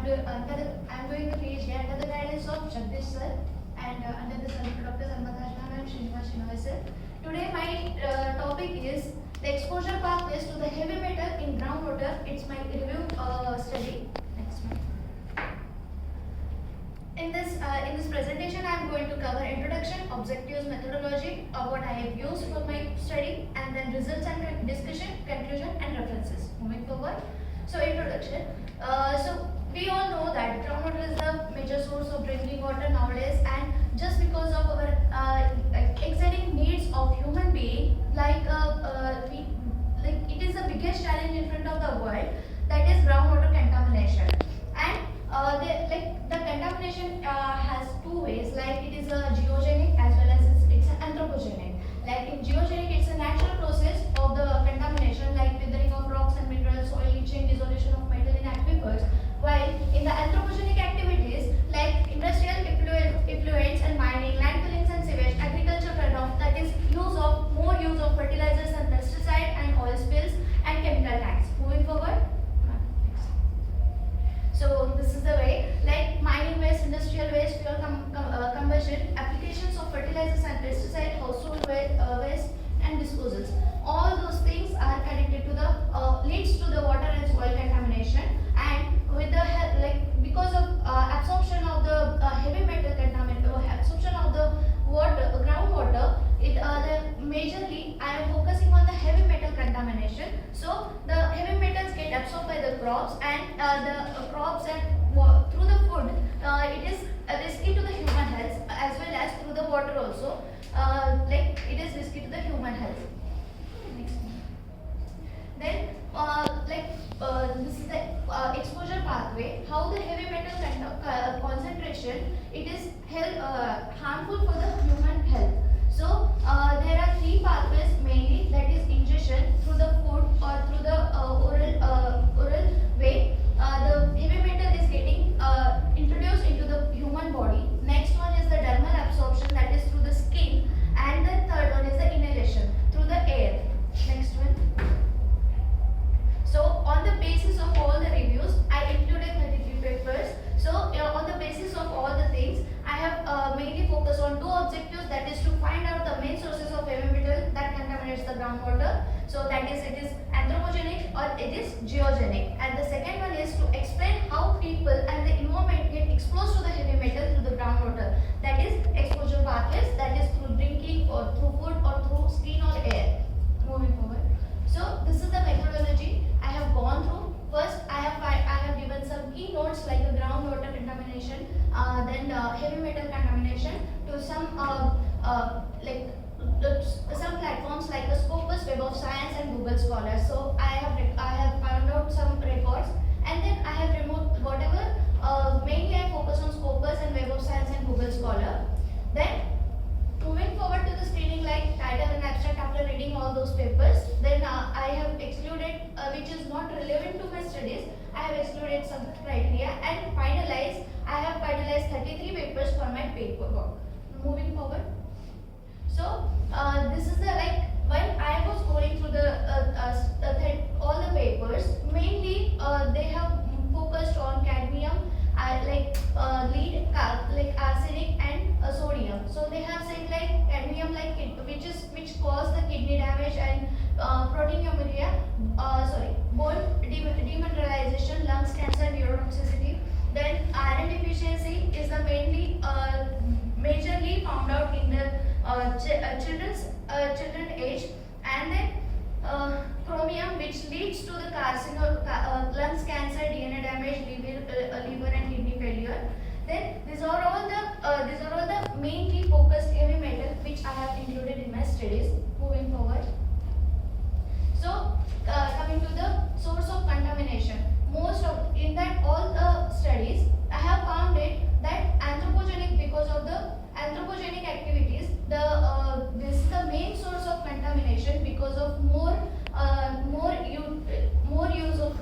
I'm doing the PhD under the guidance of Jagdish sir and under the Dr. Salman Rajman and Srinivas Shinoy sir. Today my topic is the exposure pathways to the heavy metal in groundwater. It's my review study. Next one. In this presentation, I am going to cover introduction, objectives, methodology, what I have used for my study, and then results and discussion, conclusion, and references. Moving forward. So introduction. So we all know that groundwater is the major source of drinking water nowadays, and just because of our exceeding needs of human being, it is the biggest challenge in front of the world. That is groundwater contamination, and the contamination has two ways. Like it is a geogenic as well as it's anthropogenic. Like in geogenic, it's a natural process of the contamination, like withering of rocks and minerals, soil leaching, dissolution of metal in aquifers. While in the anthropogenic activities, like industrial effluents and mining, landfillings and sewage, agriculture runoff, that is more use of fertilizers and pesticide and oil spills and chemical tanks. Moving forward. So this is the way, like mining waste, industrial waste, fuel combustion, applications of fertilizers and pesticide, household waste and disposals. All those things are connected to the leads to the water and soil contamination, and with the because of absorption of the heavy metal contaminant, absorption of the groundwater, majorly I am focusing on the heavy metal contamination. So the heavy metals get absorbed by the crops, and the crops and through the food, it is risky to the human health as well as through the water also. It is risky to the human health. Next one. Then this is the exposure pathway. How the heavy metal concentration, it is harmful for the human health. So there are three pathways mainly, that is ingestion through the food or through the oral way. The heavy metal is getting introduced into the human body. Next one is the dermal absorption, that is through the skin, and the third one is the inhalation through the air. Next one. So on the basis of all the reviews, I included 33 papers. So on the basis of all the things, I have mainly focused on two objectives, that is to find out the main sources of heavy metal that contaminates the groundwater. So that is, it is anthropogenic or it is geogenic. And the second one is to explain how people and the environment get exposed to the heavy metal through the groundwater. That is exposure pathways, that is through drinking or through food or through skin or air. Moving forward. So this is the methodology I have gone through. First, I have given some key notes like the groundwater contamination, then heavy metal contamination, to some some platforms like the Scopus, Web of Science, and Google Scholar. So I have found out some records, and then I have removed whatever. Mainly I focus on Scopus and Web of Science and Google Scholar. Then moving forward to the screening, like title and abstract, after reading all those papers, then I have excluded which is not relevant to my studies. I have excluded some criteria, and I have finalized 33 papers for my paperwork. Moving forward. So this is the when I was going through all the papers, mainly they have focused on cadmium, lead, arsenic and sodium. So they have said cadmium, which cause the kidney damage and proteinuria, bone demineralization, lungs cancer, neurotoxicity. Then iron deficiency is the majorly found out in the children age, and then chromium, which leads to the lungs cancer, DNA damage, liver and kidney failure. Then these are all the mainly focused heavy metal which I have included in my studies. Moving forward. So coming to the source of contamination, in that all the studies, I have found it that anthropogenic, because of the anthropogenic activities, this is the main source of contamination because of more use of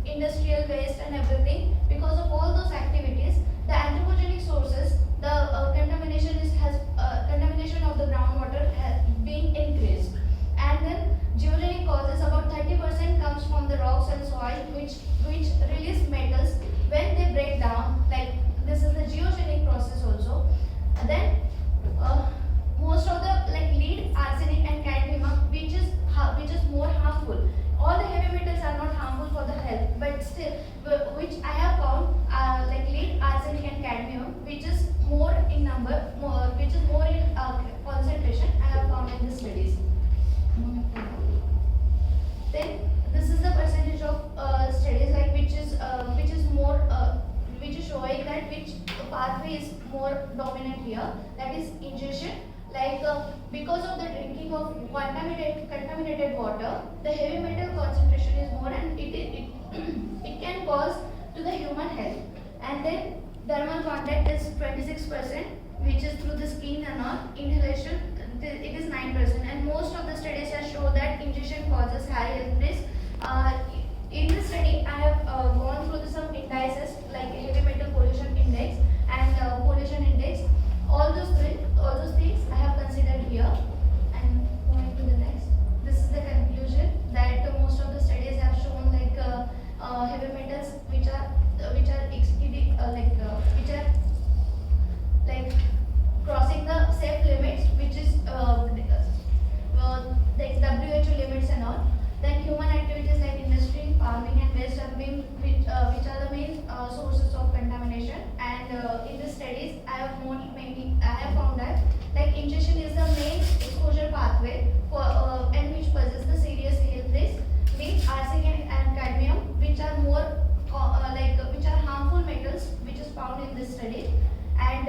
industrial waste and everything. Because of all those activities, the anthropogenic sources, the contamination of the groundwater has been harmful. All the heavy metals are not harmful for the health, but still, which I have found like lead, arsenic, and cadmium, which is more in number, which is more in concentration. I have found in the studies. Then this is the percentage of studies like which is more which is showing that which pathway is more dominant here. That is ingestion. Like because of the drinking of contaminated water, the heavy metal concentration is more, and it can cause to the human health. And then thermal contact is 26%, which is through the skin and all. Inhalation, it is 9%, and most of the studies have shown that ingestion causes high health risk. In this study, I have gone through some indices like heavy metal pollution index and pollution index. All those things I have considered here. And going to the next, this is the conclusion that most of the studies have shown like heavy metals which are exceeding which are like crossing the safe limits, which is like WHO limits and all. Then human activities like industry, farming, and waste are being which are the main sources of contamination. And in the studies, I have found that like ingestion is the main exposure pathway for and which poses the serious health risk. Lead, arsenic, and cadmium, which are more which are harmful metals, which is found in this study. And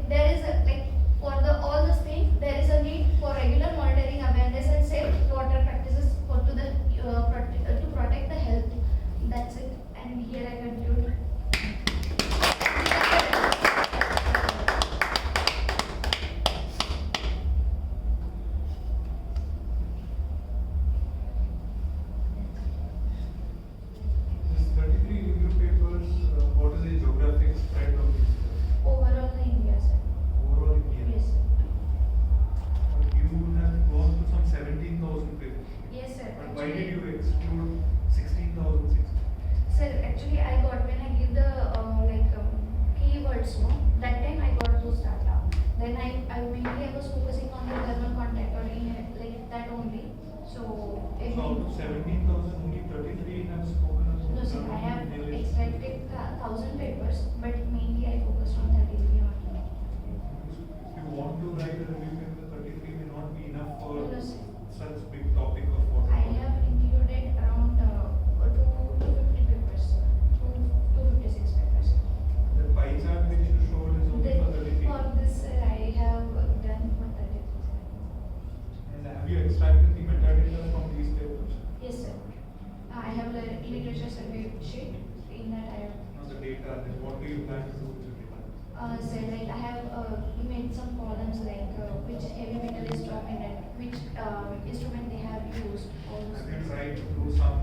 there is a, like for the all these things, there is a need for regular monitoring, awareness, and safe water practices to protect the health. That's it. And here I conclude. This 33 review papers, what is the geographic spread of these? Overall, the India, sir. Overall India? Yes, sir. You have gone to some 17,000 papers. Yes, sir. But why did you exclude 16,060? Sir, actually, I got when I give the keywords, no, that time I got those data. Then I was focusing on the thermal contact or in like that only. So, So out of 17,000, only 33 have spoken about no, sir, I have inhalation. extracted 1,000 papers, but mainly I focused on 33 only. If you want to write a review paper, 33 may not be enough for No, sir. such big topic of water. I have included around 250 papers, 256 papers. The pie chart which you showed is only Then for 33. for this, I have done for 33. And have you extracted the metadata from these papers? Yes, sir. I have a literature survey sheet. In that, I have Now the data, then what do you plan to do with the data? said like I have made some columns like which heavy metal is dominant, which instrument they have used. All those Have you things. tried to do some